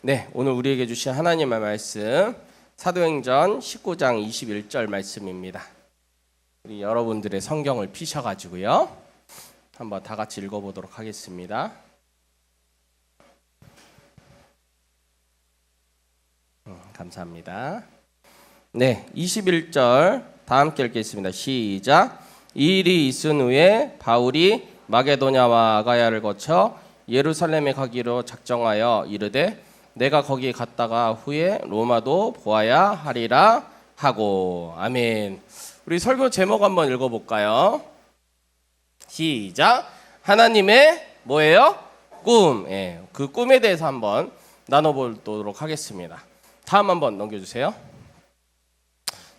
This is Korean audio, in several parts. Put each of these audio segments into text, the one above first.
네, 오늘 우리에게 주신 하나님의 말씀 사도행전 19장 21절 말씀입니다. 우리 여러분들의 성경을 피셔가지고요 한번 다 같이 읽어보도록 하겠습니다. 감사합니다. 네, 21절 다 함께 읽겠습니다. 시작. 이 일이 있은 후에 바울이 마게도냐와 아가야를 거쳐 예루살렘에 가기로 작정하여 이르되 내가 거기 갔다가 후에 로마도 보아야 하리라 하고. 아멘. 우리 설교 제목 한번 읽어볼까요? 시작. 하나님의 뭐예요? 꿈. 예, 그 꿈에 대해서 한번 나눠보도록 하겠습니다. 다음 한번 넘겨주세요.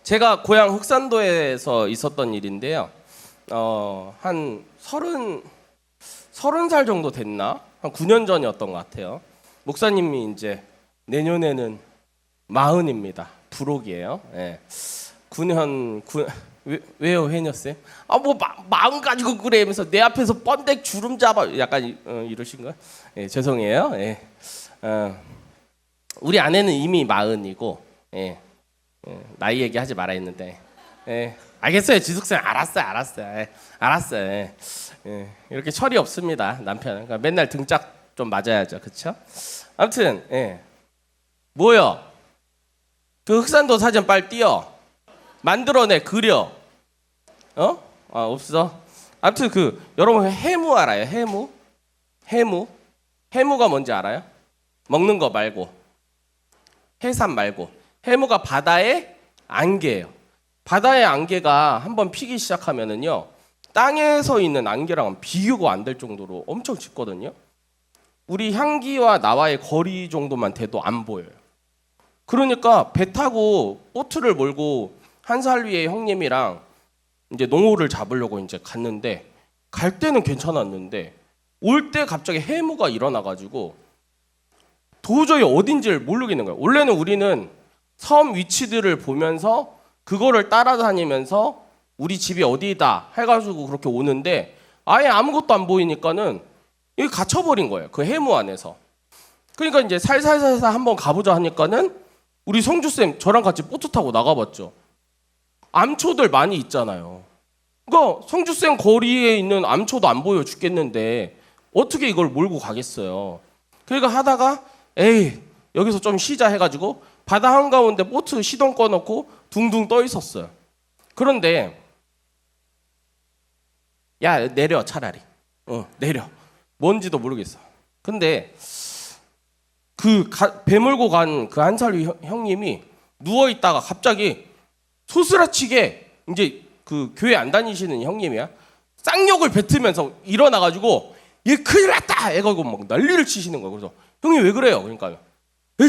제가 고향 흑산도에서 있었던 일인데요. 한 30살 정도 됐나? 한 9년 전이었던 것 같아요. 목사님이 이제 내년에는 40입니다. 부록이에요. 예. 9년 왜요, 해녀쌤? 뭐 마음 가지고 그래 하면서 내 앞에서 번데기 주름 잡아 약간 이러신 거예요? 예, 죄송해요. 예. 우리 아내는 이미 40이고 예. 나이 얘기하지 말아 했는데 예. 알겠어요, 지숙쌤. 알았어요. 예. 알았어요. 예. 예. 이렇게 철이 없습니다, 남편은. 그러니까 맨날 등짝 좀 맞아야죠, 그렇죠? 아무튼 예. 뭐요? 그 흑산도 사진 빨리 띄어. 만들어내, 그려. 없어. 아무튼 그 여러분 해무 알아요? 해무가 뭔지 알아요? 먹는 거 말고, 해삼 말고. 해무가 바다의 안개예요. 바다의 안개가 한번 피기 시작하면은요, 땅에서 있는 안개랑은 비교가 안 될 정도로 엄청 짙거든요. 우리 향기와 나와의 거리 정도만 돼도 안 보여요. 그러니까 배 타고 보트를 몰고 한 살 위에 형님이랑 이제 농어를 잡으려고 이제 갔는데, 갈 때는 괜찮았는데 올 때 갑자기 해무가 일어나가지고 도저히 어딘지를 모르겠는 거예요. 원래는 우리는 섬 위치들을 보면서 그거를 따라다니면서 우리 집이 어디다 해가지고 그렇게 오는데 아예 아무것도 안 보이니까는 여기 갇혀버린 거예요, 그 해무 안에서. 그러니까 이제 살살살살 한번 가보자 하니까는 우리 성주쌤 저랑 같이 보트 타고 나가봤죠. 암초들 많이 있잖아요. 그러니까 성주쌤 거리에 있는 암초도 안 보여 죽겠는데 어떻게 이걸 몰고 가겠어요. 그러니까 하다가 에이 여기서 좀 쉬자 해가지고 바다 한가운데 보트 시동 꺼놓고 둥둥 떠 있었어요. 그런데 야 내려, 차라리 내려. 뭔지도 모르겠어. 근데 배 몰고 간 그 한 살 위 형님이 누워 있다가 갑자기 소스라치게, 이제 그 교회 안 다니시는 형님이야, 쌍욕을 뱉으면서 일어나가지고 얘 큰일 났다 해가지고 막 난리를 치시는 거예요. 그래서 형님 왜 그래요? 그러니까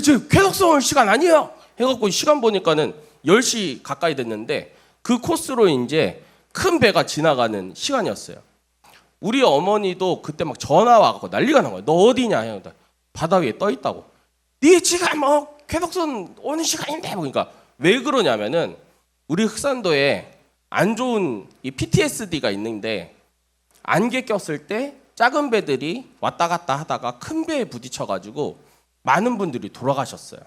저 쾌덕성 올 시간 아니에요 해갖고 시간 보니까는 10시 가까이 됐는데 그 코스로 이제 큰 배가 지나가는 시간이었어요. 우리 어머니도 그때 막 전화 와갖고 난리가 난 거예요. 너 어디냐 해요. 바다 위에 떠 있다고. 네 지금 뭐 쾌덕선 오는 시간인데. 그러니까 왜 그러냐면은 우리 흑산도에 안 좋은 이 PTSD가 있는데, 안개 꼈을 때 작은 배들이 왔다 갔다 하다가 큰 배에 부딪혀가지고 많은 분들이 돌아가셨어요.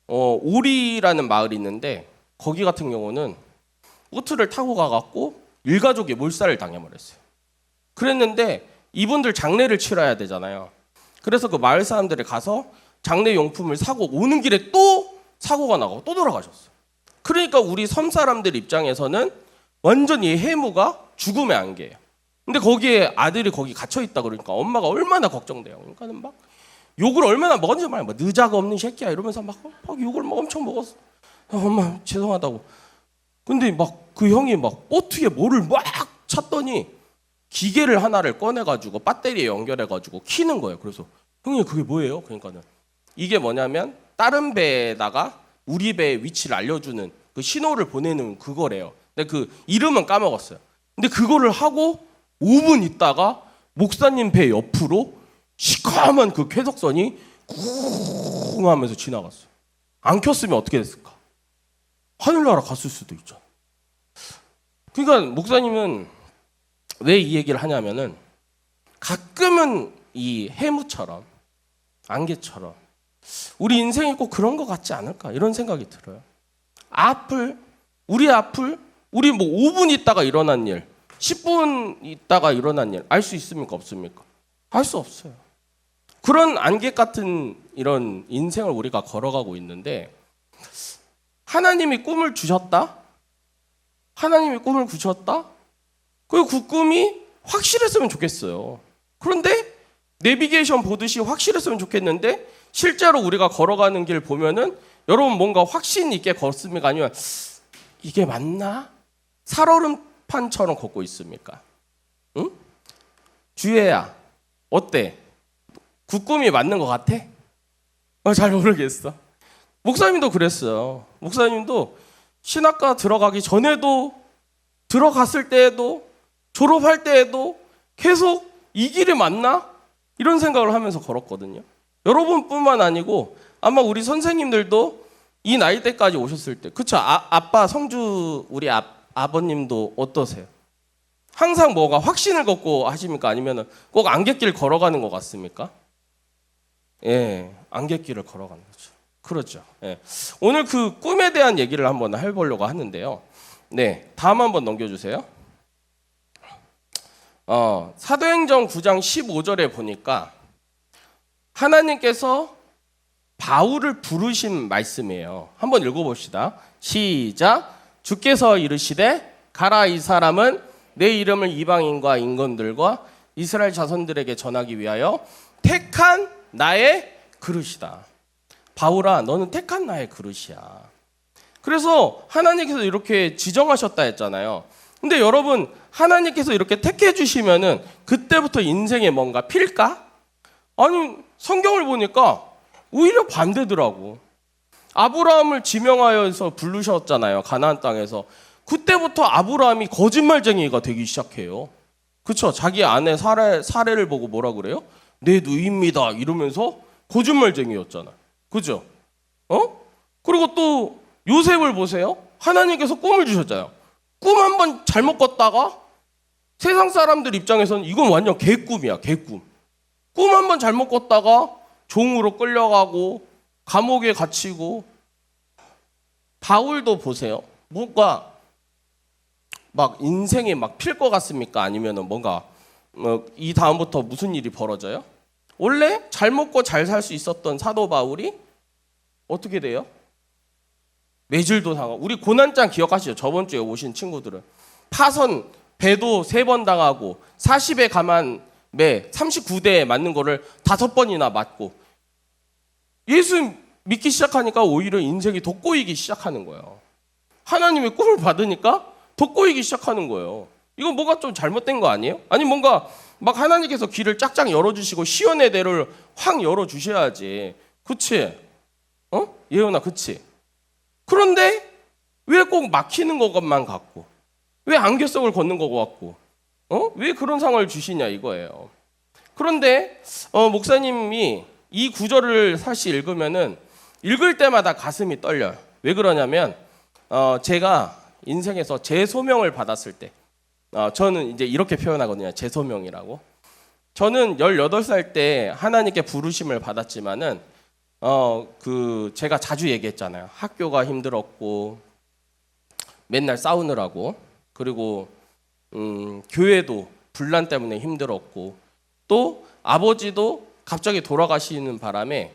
오리라는 마을이 있는데 거기 같은 경우는 보트를 타고 가갖고 일가족이 몰살을 당해버렸어요. 그랬는데 이분들 장례를 치러야 되잖아요. 그래서 그 마을 사람들이 가서 장례 용품을 사고 오는 길에 또 사고가 나고 또 돌아가셨어요. 그러니까 우리 섬 사람들 입장에서는 완전 이 해무가 죽음의 안개예요. 근데 거기에 아들이 거기 갇혀 있다 그러니까 엄마가 얼마나 걱정돼요. 그러니까는 막 욕을 얼마나 먹었는지 말이야. 뭐 느자가 없는 새끼야 이러면서 막 욕을 막 엄청 먹었어. 엄마 죄송하다고. 근데 막 그 형이 막 보트에 뭐를 막 찼더니 기계를 하나를 꺼내가지고 배터리에 연결해가지고 키는 거예요. 그래서 형님 그게 뭐예요? 그러니까는 이게 뭐냐면 다른 배에다가 우리 배의 위치를 알려주는 그 신호를 보내는 그거래요. 근데 그 이름은 까먹었어요. 근데 그거를 하고 5분 있다가 목사님 배 옆으로 시커먼 그 쾌적선이 쿵 하면서 지나갔어요. 안 켰으면 어떻게 됐을까? 하늘나라 갔을 수도 있잖아. 그러니까 목사님은 왜 이 얘기를 하냐면은 가끔은 이 해무처럼 안개처럼 우리 인생이 꼭 그런 것 같지 않을까 이런 생각이 들어요. 우리 뭐 5분 있다가 일어난 일, 10분 있다가 일어난 일 알 수 있습니까 없습니까? 알 수 없어요. 그런 안개 같은 이런 인생을 우리가 걸어가고 있는데 하나님이 꿈을 주셨다? 하나님이 꿈을 주셨다? 그리고 그 꿈이 확실했으면 좋겠어요. 그런데 내비게이션 보듯이 확실했으면 좋겠는데 실제로 우리가 걸어가는 길 보면은 여러분 뭔가 확신 있게 걷습니까? 아니면 이게 맞나? 살얼음판처럼 걷고 있습니까? 응? 주혜야 어때? 그 꿈이 맞는 것 같아? 잘 모르겠어. 목사님도 그랬어요. 목사님도 신학과 들어가기 전에도 들어갔을 때에도 졸업할 때에도 계속 이 길이 맞나? 이런 생각을 하면서 걸었거든요. 여러분뿐만 아니고 아마 우리 선생님들도 이 나이대까지 오셨을 때 그쵸? 아빠 성주 우리 아버님도 어떠세요? 항상 뭐가 확신을 갖고 하십니까? 아니면 꼭 안갯길 걸어가는 것 같습니까? 예, 안갯길을 걸어가는 거죠. 그렇죠. 예. 오늘 그 꿈에 대한 얘기를 한번 해보려고 하는데요. 네, 다음 한번 넘겨주세요. 사도행전 9장 15절에 보니까 하나님께서 바울을 부르신 말씀이에요. 한번 읽어봅시다. 시작. 주께서 이르시되 가라 이 사람은 내 이름을 이방인과 인건들과 이스라엘 자손들에게 전하기 위하여 택한 나의 그릇이다. 바울아 너는 택한 나의 그릇이야. 그래서 하나님께서 이렇게 지정하셨다 했잖아요. 근데 여러분 하나님께서 이렇게 택해 주시면은 그때부터 인생에 뭔가 필까? 아니 성경을 보니까 오히려 반대더라고. 아브라함을 지명하여서 부르셨잖아요. 가나안 땅에서. 그때부터 아브라함이 거짓말쟁이가 되기 시작해요. 그렇죠? 자기 아내 사례를 보고 뭐라 그래요? 내 누이입니다 이러면서 거짓말쟁이였잖아. 그죠? 그리고 또 요셉을 보세요. 하나님께서 꿈을 주셨잖아요. 꿈 한 번 잘못 꿨다가 세상 사람들 입장에서는 이건 완전 개꿈이야. 개꿈. 꿈 한 번 잘못 꿨다가 종으로 끌려가고 감옥에 갇히고. 바울도 보세요. 뭔가 막 인생이 막 필 것 같습니까? 아니면은 뭔가 이 다음부터 무슨 일이 벌어져요? 원래 잘 먹고 잘 살 수 있었던 사도 바울이 어떻게 돼요? 매질도 당하고. 우리 고난장 기억하시죠? 저번 주에 오신 친구들은 파선 배도 3번 당하고 40에 감한 매 39대에 맞는 거를 5번이나 맞고. 예수 믿기 시작하니까 오히려 인생이 더 꼬이기 시작하는 거예요. 하나님의 꿈을 받으니까 더 꼬이기 시작하는 거예요. 이거 뭐가 좀 잘못된 거 아니에요? 아니 뭔가 막 하나님께서 길을 쫙쫙 열어주시고 시온의 대를 확 열어주셔야지. 그치? 예은아 그치? 그런데 왜 꼭 막히는 것만 같고 왜 안개석을 걷는 것 같고 왜 그런 상황을 주시냐 이거예요. 그런데 목사님이 이 구절을 사실 읽으면은 읽을 때마다 가슴이 떨려요. 왜 그러냐면 제가 인생에서 재소명을 받았을 때 저는 이제 이렇게 표현하거든요. 재소명이라고. 저는 18살 때 하나님께 부르심을 받았지만은 제가 자주 얘기했잖아요. 학교가 힘들었고 맨날 싸우느라고. 그리고 교회도 분란 때문에 힘들었고 또 아버지도 갑자기 돌아가시는 바람에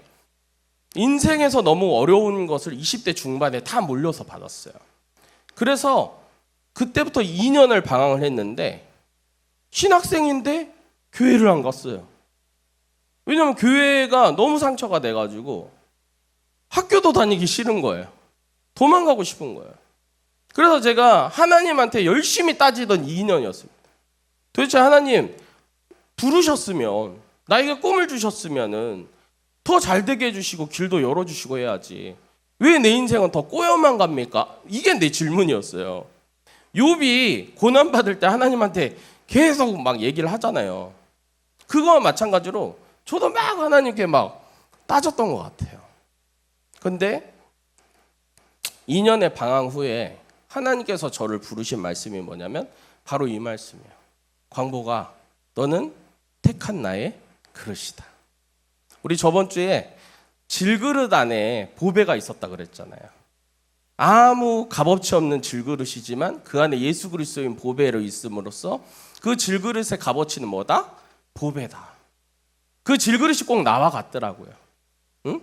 인생에서 너무 어려운 것을 20대 중반에 다 몰려서 받았어요. 그래서 그때부터 2년을 방황을 했는데 신학생인데 교회를 안 갔어요. 왜냐면 교회가 너무 상처가 돼가지고 학교도 다니기 싫은 거예요. 도망가고 싶은 거예요. 그래서 제가 하나님한테 열심히 따지던 2년이었습니다. 도대체 하나님 부르셨으면 나에게 꿈을 주셨으면은 더 잘되게 해주시고 길도 열어주시고 해야지. 왜 내 인생은 더 꼬여만 갑니까? 이게 내 질문이었어요. 욥이 고난받을 때 하나님한테 계속 막 얘기를 하잖아요. 그거와 마찬가지로 저도 막 하나님께 막 따졌던 것 같아요. 근데 2년의 방황 후에 하나님께서 저를 부르신 말씀이 뭐냐면 바로 이 말씀이에요. 광보가 너는 택한 나의 그릇이다. 우리 저번 주에 질그릇 안에 보배가 있었다 그랬잖아요. 아무 값어치 없는 질그릇이지만 그 안에 예수 그리스도인 보배로 있음으로써 그 질그릇의 값어치는 뭐다? 보배다. 그 질그릇이 꼭 나와 같더라고요. 응?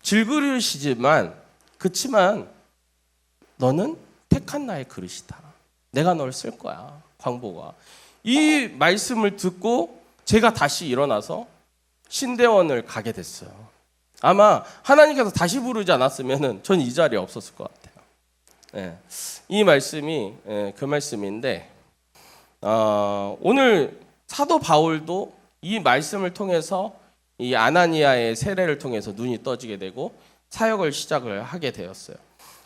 질그릇이지만 그치만 너는 택한 나의 그릇이다. 내가 널 쓸 거야. 광보가. 이 말씀을 듣고 제가 다시 일어나서 신대원을 가게 됐어요. 아마 하나님께서 다시 부르지 않았으면 전 이 자리에 없었을 것 같아요. 예, 이 말씀이 그 말씀인데 오늘 사도 바울도 이 말씀을 통해서 이 아나니아의 세례를 통해서 눈이 떠지게 되고 사역을 시작을 하게 되었어요.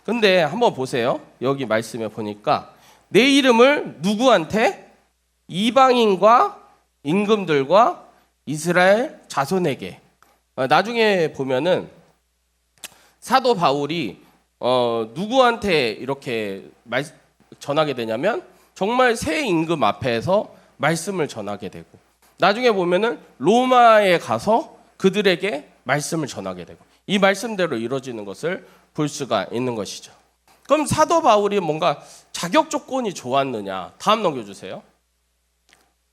근데 한번 보세요. 여기 말씀에 보니까 내 이름을 누구한테? 이방인과 임금들과 이스라엘 자손에게. 나중에 보면은 사도 바울이 누구한테 이렇게 전하게 되냐면 정말 새 임금 앞에서 말씀을 전하게 되고 나중에 보면은 로마에 가서 그들에게 말씀을 전하게 되고 이 말씀대로 이루어지는 것을 볼 수가 있는 것이죠. 그럼 사도 바울이 뭔가 자격 조건이 좋았느냐? 다음 넘겨주세요.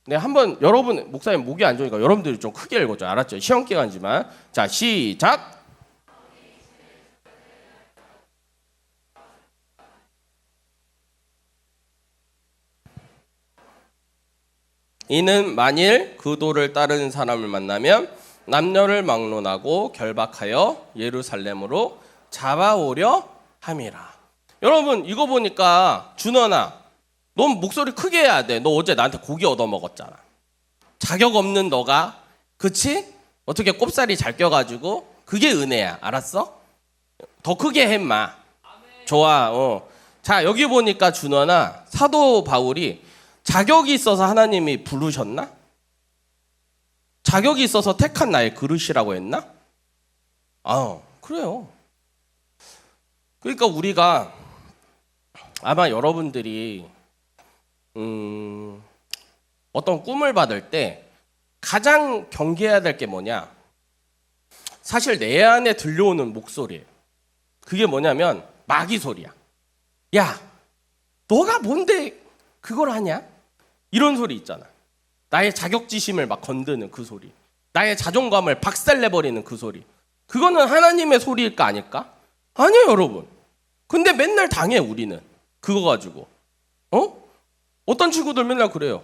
네, 한번 여러분 목사님 목이 안 좋으니까 여러분들이 좀 크게 읽어줘요. 알았죠? 시험 기간이지만 자 시작. 이는 만일 그 도를 따르는 사람을 만나면 남녀를 막론하고 결박하여 예루살렘으로 잡아오려 함이라. 여러분 이거 보니까 준원아 넌 목소리 크게 해야 돼. 너 어제 나한테 고기 얻어먹었잖아. 자격 없는 너가 그치? 어떻게 꼽살이 잘 껴가지고 그게 은혜야. 알았어? 더 크게 해 인마. 좋아. 자 여기 보니까 준원아 사도 바울이 자격이 있어서 하나님이 부르셨나? 자격이 있어서 택한 나의 그릇이라고 했나? 그래요. 그러니까 우리가 아마 여러분들이 어떤 꿈을 받을 때 가장 경계해야 될 게 뭐냐? 사실 내 안에 들려오는 목소리예요. 그게 뭐냐면 마귀 소리야. 야, 너가 뭔데 그걸 하냐? 이런 소리 있잖아. 나의 자격지심을 막 건드는 그 소리. 나의 자존감을 박살내버리는 그 소리. 그거는 하나님의 소리일까 아닐까? 아니에요 여러분. 근데 맨날 당해 우리는. 그거 가지고. 어떤 친구들 맨날 그래요.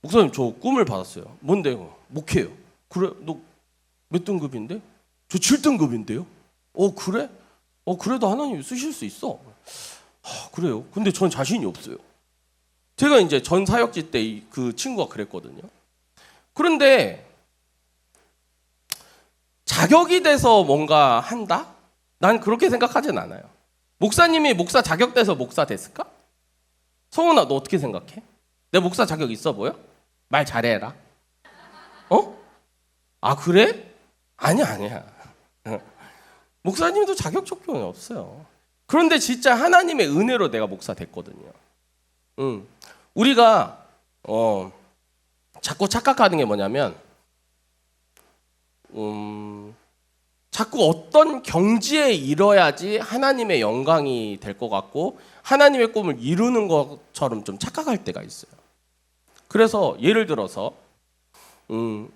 목사님 저 꿈을 받았어요. 뭔데요? 목회요. 그래? 너 몇 등급인데? 저 7등급인데요. 그래? 그래도 하나님 쓰실 수 있어. 그래요. 근데 전 자신이 없어요. 제가 이제 전 사역지 때 그 친구가 그랬거든요. 그런데 자격이 돼서 뭔가 한다? 난 그렇게 생각하진 않아요. 목사님이 목사 자격 돼서 목사 됐을까? 성훈아 너 어떻게 생각해? 내 목사 자격 있어 보여? 말 잘해라. 그래? 아니야. 목사님도 자격 조건이 없어요. 그런데 진짜 하나님의 은혜로 내가 목사 됐거든요. 우리가 자꾸 착각하는 게 뭐냐면 자꾸 어떤 경지에 이뤄야지 하나님의 영광이 될 것 같고 하나님의 꿈을 이루는 것처럼 좀 착각할 때가 있어요. 그래서 예를 들어서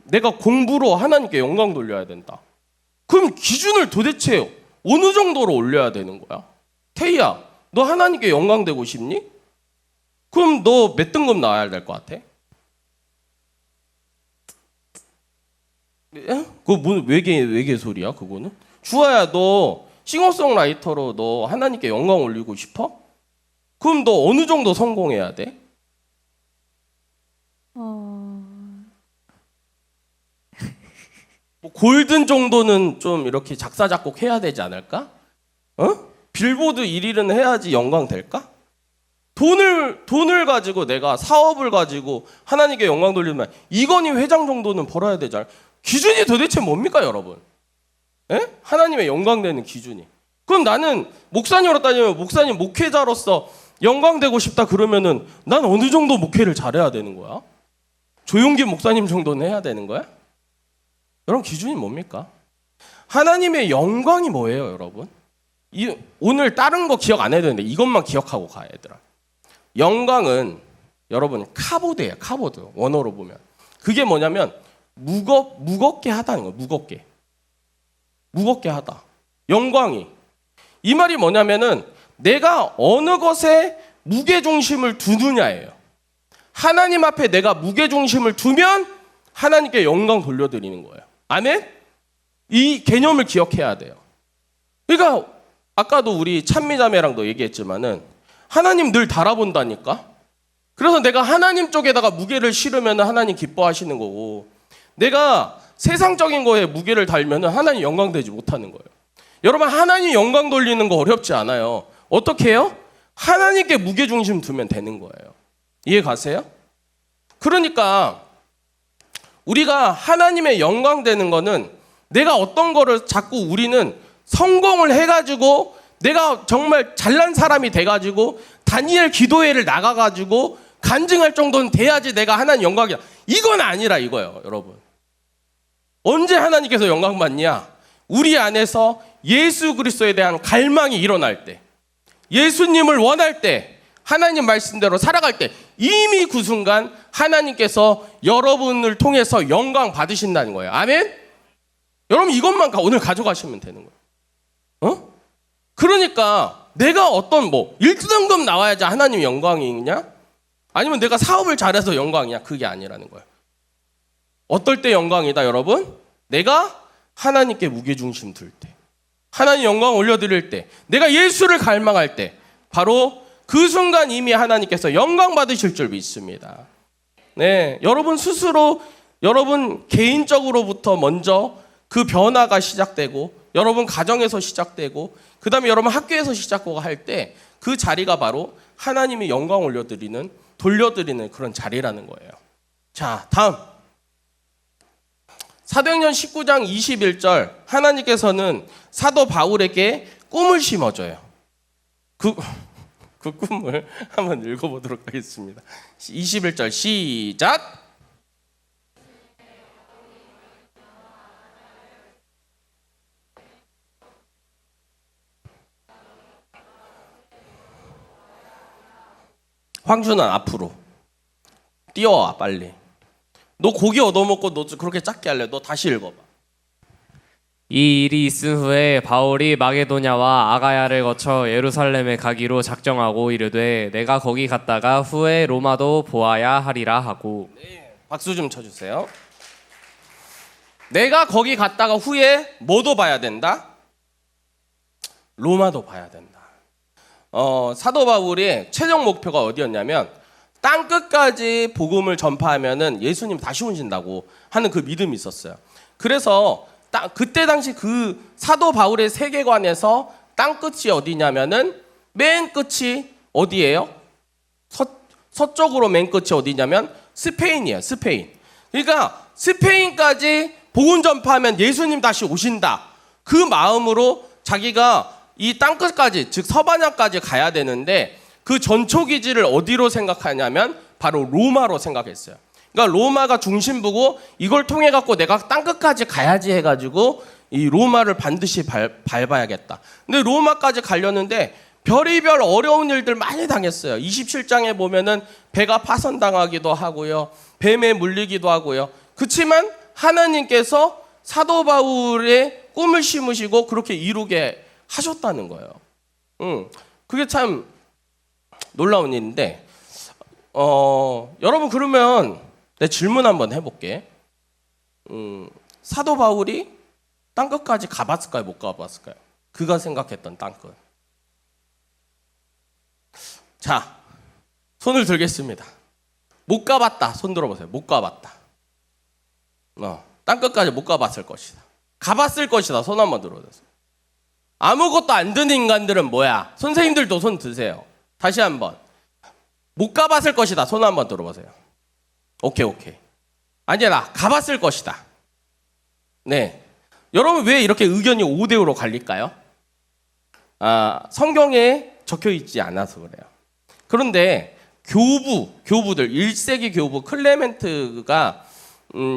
내가 공부로 하나님께 영광 돌려야 된다. 그럼 기준을 도대체 어느 정도로 올려야 되는 거야? 태희야, 너 하나님께 영광 되고 싶니? 그럼 너 몇 등급 나와야 될 것 같아? 그거 뭐 외계 소리야 그거는? 주아야 너 싱어송라이터로 너 하나님께 영광 올리고 싶어? 그럼 너 어느 정도 성공해야 돼? 뭐 골든 정도는 좀 이렇게 작사 작곡 해야 되지 않을까? 빌보드 1위는 해야지 영광 될까? 돈을 가지고 내가 사업을 가지고 하나님께 영광 돌리면 이건희 회장 정도는 벌어야 되잖아요. 기준이 도대체 뭡니까 여러분? 하나님의 영광 되는 기준이. 그럼 나는 목사님으로 따지면 목사님 목회자로서 영광 되고 싶다 그러면은 난 어느 정도 목회를 잘해야 되는 거야? 조용기 목사님 정도는 해야 되는 거야? 여러분 기준이 뭡니까? 하나님의 영광이 뭐예요, 여러분? 오늘 다른 거 기억 안 해도 되는데 이것만 기억하고 가, 얘들아. 영광은 여러분 카보드예요. 카보드. 원어로 보면. 그게 뭐냐면 무겁게 하다는 거예요. 무겁게 하다. 영광이. 이 말이 뭐냐면은 내가 어느 것에 무게중심을 두느냐예요. 하나님 앞에 내가 무게중심을 두면 하나님께 영광 돌려드리는 거예요. 아멘? 이 개념을 기억해야 돼요. 그러니까 아까도 우리 찬미자매랑도 얘기했지만은 하나님 늘 달아본다니까. 그래서 내가 하나님 쪽에다가 무게를 실으면 하나님 기뻐하시는 거고, 내가 세상적인 거에 무게를 달면 하나님 영광 되지 못하는 거예요. 여러분, 하나님 영광 돌리는 거 어렵지 않아요. 어떻게 해요? 하나님께 무게중심 두면 되는 거예요. 이해 가세요? 그러니까 우리가 하나님의 영광 되는 거는 내가 어떤 거를 자꾸 우리는 성공을 해가지고 내가 정말 잘난 사람이 돼가지고 다니엘 기도회를 나가가지고 간증할 정도는 돼야지 내가 하나님 영광이야. 이건 아니라 이거예요, 여러분. 언제 하나님께서 영광 받냐? 우리 안에서 예수 그리스도에 대한 갈망이 일어날 때, 예수님을 원할 때, 하나님 말씀대로 살아갈 때, 이미 그 순간 하나님께서 여러분을 통해서 영광 받으신다는 거예요. 아멘? 여러분, 이것만 오늘 가져가시면 되는 거예요. 그러니까 내가 어떤 1등급 나와야지 하나님 영광이냐? 아니면 내가 사업을 잘해서 영광이냐? 그게 아니라는 거예요. 어떨 때 영광이다, 여러분? 내가 하나님께 무게중심 둘 때, 하나님 영광 올려드릴 때, 내가 예수를 갈망할 때, 바로 그 순간 이미 하나님께서 영광 받으실 줄 믿습니다. 네, 여러분 스스로, 여러분 개인적으로부터 먼저 그 변화가 시작되고, 여러분 가정에서 시작되고, 그 다음에 여러분 학교에서 시작하고 할 때 그 자리가 바로 하나님이 영광 돌려드리는 그런 자리라는 거예요. 자, 다음. 사도행전 19장 21절, 하나님께서는 사도 바울에게 꿈을 심어줘요. 그 꿈을 한번 읽어보도록 하겠습니다. 21절 시작. 황준아, 앞으로 뛰어와 빨리. 너 고기 얻어먹고 너 그렇게 작게 할래? 너 다시 읽어봐. 이 일이 있은 후에 바울이 마게도냐와 아가야를 거쳐 예루살렘에 가기로 작정하고 이르되 내가 거기 갔다가 후에 로마도 보아야 하리라 하고. 네, 박수 좀 쳐주세요. 내가 거기 갔다가 후에 뭐도 봐야 된다? 로마도 봐야 된다. 사도 바울의 최종 목표가 어디였냐면 땅 끝까지 복음을 전파하면은 예수님 다시 오신다고 하는 그 믿음이 있었어요. 그래서 그때 당시 그 사도 바울의 세계관에서 땅 끝이 어디냐면은 맨 끝이 어디예요? 서쪽으로 맨 끝이 어디냐면 스페인이에요. 스페인. 그러니까 스페인까지 복음 전파하면 예수님 다시 오신다. 그 마음으로 자기가 이 땅 끝까지, 즉 서반야까지 가야 되는데 그 전초기지를 어디로 생각하냐면 바로 로마로 생각했어요. 그러니까 로마가 중심부고 이걸 통해 갖고 내가 땅 끝까지 가야지 해가지고 이 로마를 반드시 밟아야겠다. 근데 로마까지 가려는데 별의별 어려운 일들 많이 당했어요. 27장에 보면은 배가 파선당하기도 하고요, 뱀에 물리기도 하고요. 그렇지만 하나님께서 사도 바울의 꿈을 심으시고 그렇게 이루게 하셨다는 거예요. 그게 참 놀라운 일인데, 여러분 그러면 내 질문 한번 해볼게. 사도 바울이 땅끝까지 가봤을까요? 못 가봤을까요? 그가 생각했던 땅끝. 자, 손을 들겠습니다. 못 가봤다. 손 들어보세요. 못 가봤다. 땅끝까지 못 가봤을 것이다. 가봤을 것이다. 손 한번 들어보세요. 아무것도 안 드는 인간들은 뭐야? 선생님들도 손 드세요. 다시 한번. 못 가봤을 것이다. 손 한번 들어보세요. 오케이. 아니라 가봤을 것이다. 네. 여러분 왜 이렇게 의견이 5대5로 갈릴까요? 성경에 적혀 있지 않아서 그래요. 그런데 교부들 1세기 교부 클레멘트가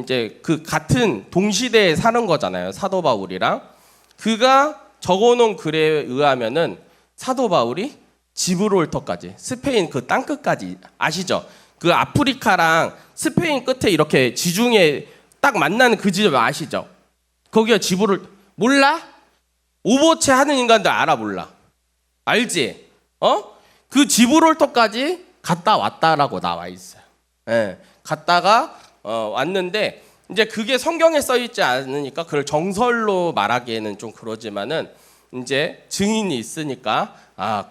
이제 그 같은 동시대에 사는 거잖아요. 사도 바울이랑. 그가 적어놓은 글에 의하면은 사도 바울이 지브롤터까지 스페인 그 땅끝까지 아시죠? 그 아프리카랑 스페인 끝에 이렇게 지중해 딱 만나는 그 지점 아시죠? 거기가 지브롤 몰라? 오버워치 하는 인간들 알아 몰라? 알지? 그 지브롤터까지 갔다 왔다라고 나와 있어요. 예, 갔다가 왔는데 이제 그게 성경에 써 있지 않으니까 그걸 정설로 말하기에는 좀 그러지만은 이제 증인이 있으니까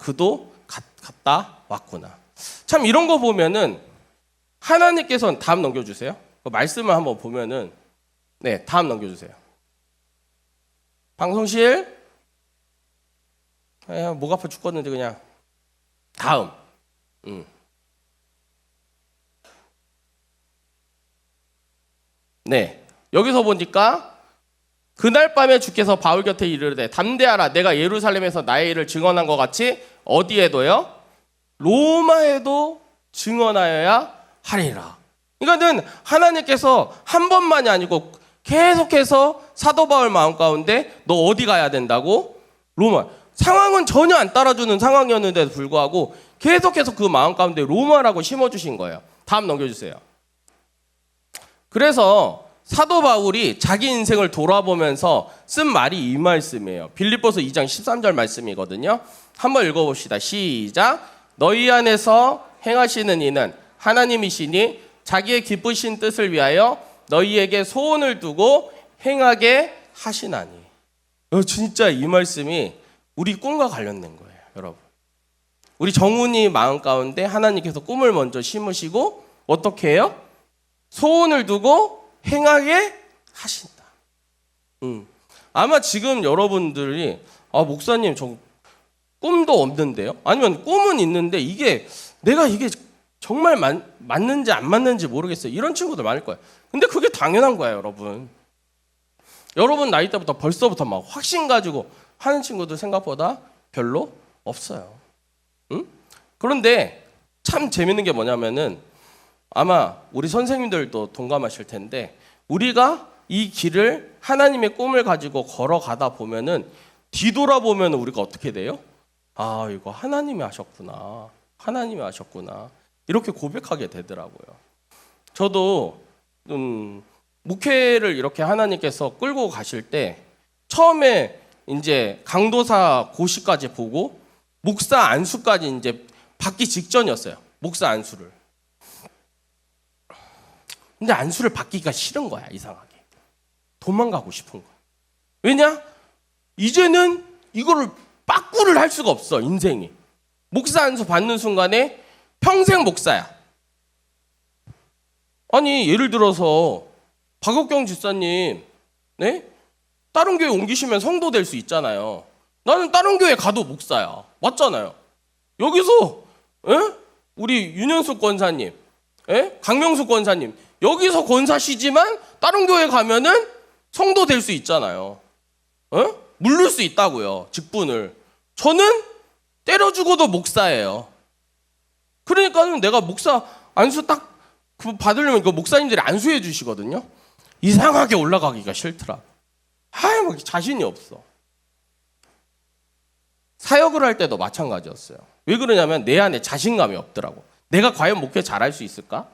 그도 갔다 왔구나. 참 이런 거 보면은 하나님께서는 다음 넘겨주세요. 그 말씀을 한번 보면은 네 다음 넘겨주세요. 방송실 목 아파 죽겠는데 그냥 다음. 네 여기서 보니까 그날 밤에 주께서 바울 곁에 이르되 담대하라 내가 예루살렘에서 나의 일을 증언한 것 같이 어디에도요? 로마에도 증언하여야 하리라. 그러니까는 하나님께서 한 번만이 아니고 계속해서 사도 바울 마음 가운데 너 어디 가야 된다고? 로마. 상황은 전혀 안 따라주는 상황이었는데도 불구하고 계속해서 그 마음 가운데 로마라고 심어주신 거예요. 다음 넘겨주세요. 그래서 사도 바울이 자기 인생을 돌아보면서 쓴 말이 이 말씀이에요. 빌립보서 2장 13절 말씀이거든요. 한번 읽어봅시다. 시작. 너희 안에서 행하시는 이는 하나님이시니 자기의 기쁘신 뜻을 위하여 너희에게 소원을 두고 행하게 하시나니. 진짜 이 말씀이 우리 꿈과 관련된 거예요, 여러분. 우리 정훈이 마음 가운데 하나님께서 꿈을 먼저 심으시고 어떻게 해요? 소원을 두고 행하게 하신다. 아마 지금 여러분들이 목사님 저 꿈도 없는데요? 아니면 꿈은 있는데 내가 이게 정말 맞는지 안 맞는지 모르겠어요. 이런 친구들 많을 거예요. 근데 그게 당연한 거예요, 여러분. 여러분 나이 때부터 벌써부터 막 확신 가지고 하는 친구들 생각보다 별로 없어요. 그런데 참 재밌는 게 뭐냐면은 아마 우리 선생님들도 동감하실 텐데 우리가 이 길을 하나님의 꿈을 가지고 걸어가다 보면은 뒤돌아보면 우리가 어떻게 돼요? 이거 하나님이 하셨구나. 하나님이 하셨구나. 이렇게 고백하게 되더라고요. 저도 목회를 이렇게 하나님께서 끌고 가실 때 처음에 이제 강도사 고시까지 보고 목사 안수까지 이제 받기 직전이었어요. 목사 안수를. 근데 안수를 받기가 싫은 거야, 이상하게. 도망가고 싶은 거야. 왜냐? 이제는 이거를 빠꾸를 할 수가 없어, 인생이. 목사 안수 받는 순간에 평생 목사야. 아니, 예를 들어서 박옥경 집사님, 네? 다른 교회 옮기시면 성도 될 수 있잖아요. 나는 다른 교회 가도 목사야. 맞잖아요. 여기서 우리 윤현숙 권사님, 강명숙 권사님 여기서 권사시지만 다른 교회 가면은 성도 될 수 있잖아요. 물릴 수 있다고요. 직분을. 저는 때려 죽어도 목사예요. 그러니까는 내가 목사 안수 딱 받으려면 그 목사님들이 안수해 주시거든요. 이상하게 올라가기가 싫더라. 막 자신이 없어. 사역을 할 때도 마찬가지였어요. 왜 그러냐면 내 안에 자신감이 없더라고. 내가 과연 목회 잘할 수 있을까?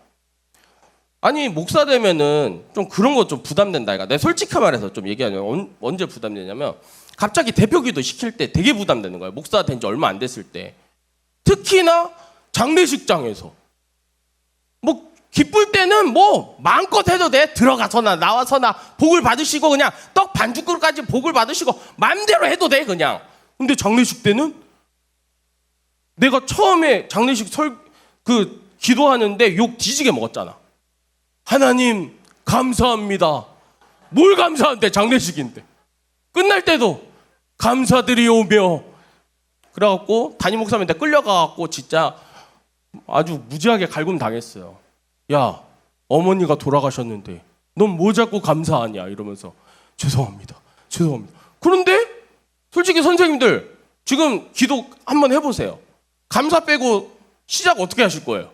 아니 목사 되면은 좀 그런 거 좀 부담된다. 내가 솔직히 말해서 좀 얘기하면 언제 부담되냐면 갑자기 대표기도 시킬 때 되게 부담되는 거예요. 목사 된 지 얼마 안 됐을 때. 특히나 장례식장에서. 뭐 기쁠 때는 뭐 마음껏 해도 돼. 들어가서나 나와서나 복을 받으시고 그냥 떡 반죽까지 복을 받으시고 마음대로 해도 돼 그냥. 근데 장례식 때는 내가 처음에 장례식 기도하는데 욕 뒤지게 먹었잖아. 하나님 감사합니다. 뭘 감사한데 장례식인데. 끝날 때도 감사드리오며. 그래갖고 담임 목사님한테 끌려가갖고 진짜 아주 무지하게 갈굼 당했어요. 야 어머니가 돌아가셨는데 넌 뭐 자꾸 감사하냐 이러면서 죄송합니다. 그런데 솔직히 선생님들 지금 기도 한번 해보세요. 감사 빼고 시작 어떻게 하실 거예요?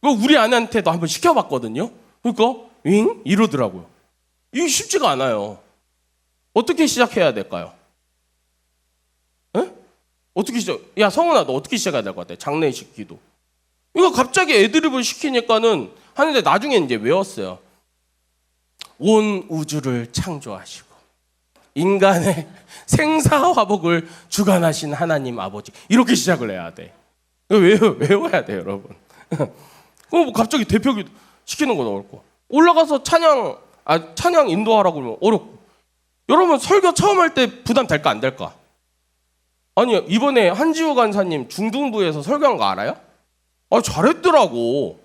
우리 아내한테도 한번 시켜봤거든요. 그러니까 윙 이러더라고요. 이게 쉽지가 않아요. 어떻게 시작해야 될까요? 에? 어떻게 시작? 야 성훈아, 너 어떻게 시작해야 될 것 같아? 장례식 기도. 이거 갑자기 애드립을 시키니까는 하는데 나중에 이제 외웠어요. 온 우주를 창조하시고 인간의 생사화복을 주관하신 하나님 아버지, 이렇게 시작을 해야 돼. 외워야 돼요, 여러분. 그럼 뭐 갑자기 대표기도 시키는 건 어렵고, 올라가서 찬양 인도하라고 그러면 어렵고. 여러분 설교 처음 할 때 부담 될까 안 될까? 아니 이번에 한지우 간사님 중등부에서 설교한 거 알아요? 잘했더라고.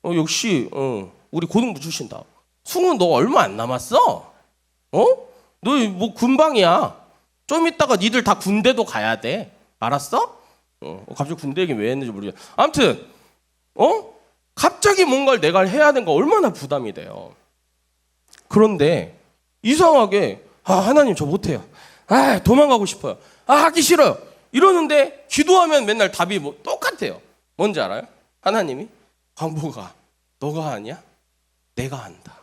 역시 우리 고등부 출신다. 승우 너 얼마 안 남았어? 너 뭐 군방이야. 좀 있다가 니들 다 군대도 가야 돼. 알았어? 갑자기 군대 얘기 왜 했는지 모르겠어. 아무튼 갑자기 뭔가를 내가 해야 되는 거 얼마나 부담이 돼요. 그런데 이상하게 하나님 저 못해요. 도망가고 싶어요. 하기 싫어요. 이러는데 기도하면 맨날 답이 뭐 똑같아요. 뭔지 알아요? 하나님이 광복아, 너가 하냐? 내가 한다.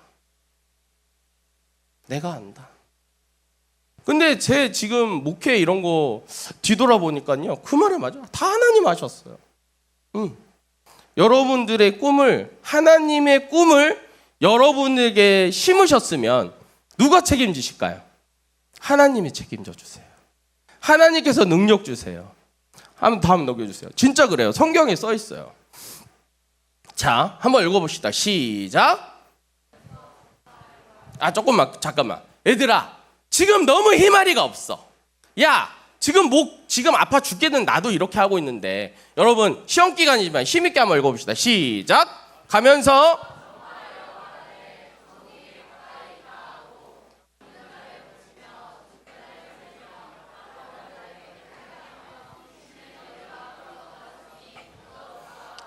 내가 한다. 근데 제 지금 목회 이런 거 뒤돌아보니까요, 그 말이 맞아요. 다 하나님 하셨어요. 여러분들의 꿈을, 하나님의 꿈을 여러분에게 심으셨으면 누가 책임지실까요? 하나님이 책임져 주세요. 하나님께서 능력 주세요. 한번 다음 넘겨주세요. 진짜 그래요. 성경에 써 있어요. 자, 한번 읽어봅시다. 시작. 잠깐만. 얘들아, 지금 너무 희마리가 없어. 야, 지금 아파 죽겠는 나도 이렇게 하고 있는데, 여러분 시험 기간이지만 힘있게 한번 읽어봅시다. 시작. 가면서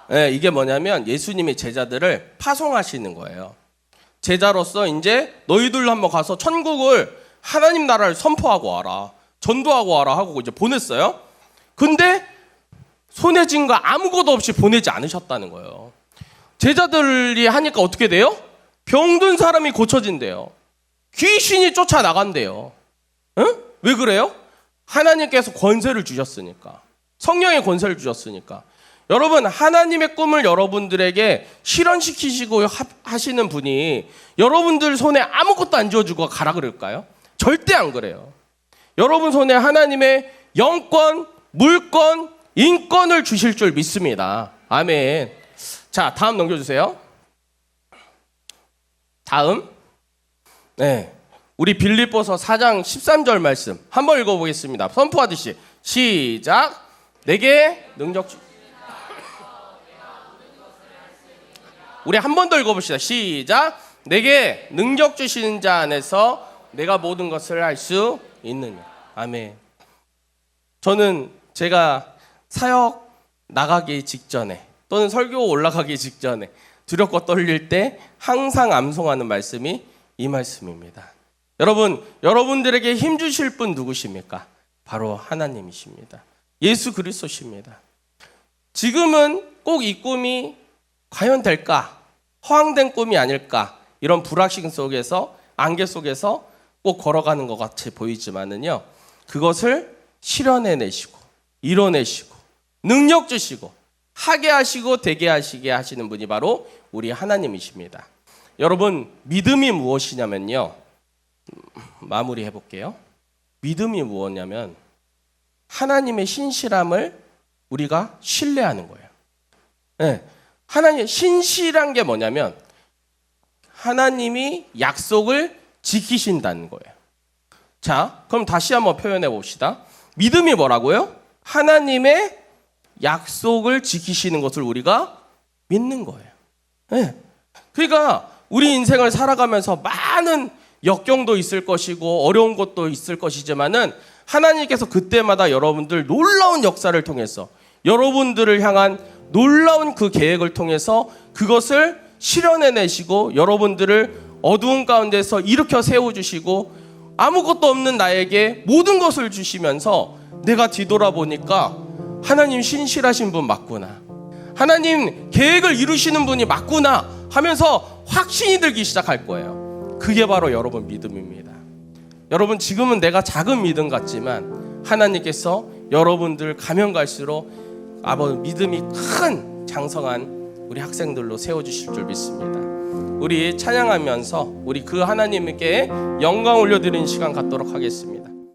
네, 이게 뭐냐면 예수님이 제자들을 파송하시는 거예요. 제자로서 이제 너희들 한번 가서 천국을, 하나님 나라를 선포하고 와라, 전도하고 와라 하고 이제 보냈어요. 근데 손에 쥔 거 아무것도 없이 보내지 않으셨다는 거예요. 제자들이 하니까 어떻게 돼요? 병든 사람이 고쳐진대요. 귀신이 쫓아나간대요. 응? 왜 그래요? 하나님께서 권세를 주셨으니까. 성령의 권세를 주셨으니까. 여러분, 하나님의 꿈을 여러분들에게 실현시키시고 하시는 분이 여러분들 손에 아무것도 안 쥐어주고 가라 그럴까요? 절대 안 그래요. 여러분 손에 하나님의 영권, 물권, 인권을 주실 줄 믿습니다. 아멘. 자, 다음 넘겨주세요. 다음. 네, 우리 빌립보서 4장 13절 말씀 한번 읽어보겠습니다. 선포하듯이 시작. 내게 능력 주... 우리 한 번 더 읽어봅시다. 시작. 내게 능력 주시는 자 안에서 내가 모든 것을 할 수 있느냐. 아멘. 저는 제가 사역 나가기 직전에 또는 설교 올라가기 직전에 두렵고 떨릴 때 항상 암송하는 말씀이 이 말씀입니다. 여러분, 여러분들에게 힘 주실 분 누구십니까? 바로 하나님이십니다. 예수 그리스도십니다. 지금은 꼭 이 꿈이 과연 될까? 허황된 꿈이 아닐까? 이런 불확신 속에서, 안개 속에서 꼭 걸어가는 것 같이 보이지만은요, 그것을 실현해내시고 이뤄내시고 능력 주시고 하게 하시고 되게 하시게 하시는 분이 바로 우리 하나님이십니다. 여러분, 믿음이 무엇이냐면요, 마무리해 볼게요. 믿음이 무엇이냐면 하나님의 신실함을 우리가 신뢰하는 거예요. 네. 하나님 신실한 게 뭐냐면 하나님이 약속을 지키신다는 거예요. 자, 그럼 다시 한번 표현해 봅시다. 믿음이 뭐라고요? 하나님의 약속을 지키시는 것을 우리가 믿는 거예요. 네. 그러니까 우리 인생을 살아가면서 많은 역경도 있을 것이고 어려운 것도 있을 것이지만은 하나님께서 그때마다 여러분들 놀라운 역사를 통해서 여러분들을 향한 놀라운 그 계획을 통해서 그것을 실현해내시고 여러분들을 어두운 가운데서 일으켜 세워주시고 아무것도 없는 나에게 모든 것을 주시면서 내가 뒤돌아보니까 하나님 신실하신 분 맞구나, 하나님 계획을 이루시는 분이 맞구나 하면서 확신이 들기 시작할 거예요. 그게 바로 여러분 믿음입니다. 여러분 지금은 내가 작은 믿음 같지만 하나님께서 여러분들 가면 갈수록 믿음이 큰 장성한 우리 학생들로 세워주실 줄 믿습니다. 우리 찬양하면서 우리 그 하나님께 영광 올려드리는 시간 갖도록 하겠습니다.